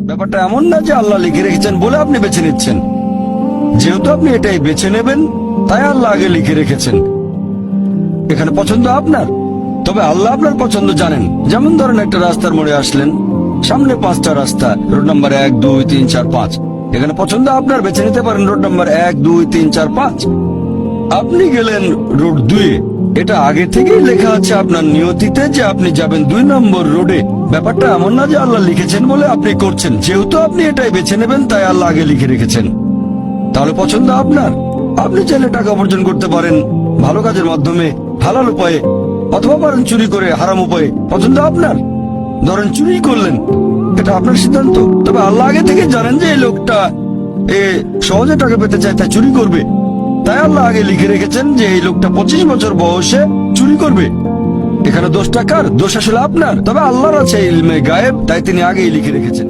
ব্যাপারটা এমন না যে আল্লাহ লিখে রেখেছেন বলে আপনি বেছে নিচ্ছেন। যেহেতু আপনি এটাই বেছে নেবেন, তাই আল্লাহ আগে লিখে রেখেছেন। এখানে পছন্দ আপনার, তবে আল্লাহ আপনার পছন্দ জানেন। যেমন ধরেন, একটা রাস্তার মোড়ে আসলেন, সামনে 5টা রাস্তা, রোড নাম্বার 1, 2, 3, 4, 5। এখানে পছন্দ আপনার, বেছে নিতে পারেন রোড নাম্বার 1, 2, 3, 4, 5। আপনি গেলেন রোড 2-এ। এটা আগে থেকেই লেখা আছে আপনার নিয়তিতে যে আপনি যাবেন 2 নম্বর রোডে। ব্যাপারটা এমন না যে আল্লাহ লিখেছেন বলে আপনি করছেন। যেহেতু আপনি এটাই বেছে নেবেন, তাই আল্লাহ আগে লিখে রেখেছেন। তাহলে পছন্দ আপনার। আপনি চাইলে টাকা উপার্জন করতে পারেন ভালো কাজের মাধ্যমে, হালাল উপায়ে, অথবা পারেন চুরি করে হারাম উপায়ে। পছন্দ আপনার। ধরেন চুরি করলেন, এটা আপনার সিদ্ধান্ত। তবে আল্লাহ আগে থেকে জানেন যে এই লোকটা সহজে টাকা পেতে চায়, তাই চুরি করবে। তাই আল্লাহ আগে লিখে রেখেছেন যে এই লোকটা 25 বছর বয়সে চুরি করবে। এখানে দোষটা কার? দোষ আসলে আপনার। তবে আল্লাহর আছে ইলমে গায়েব, তাই তিনি আগেই লিখে রেখেছেন।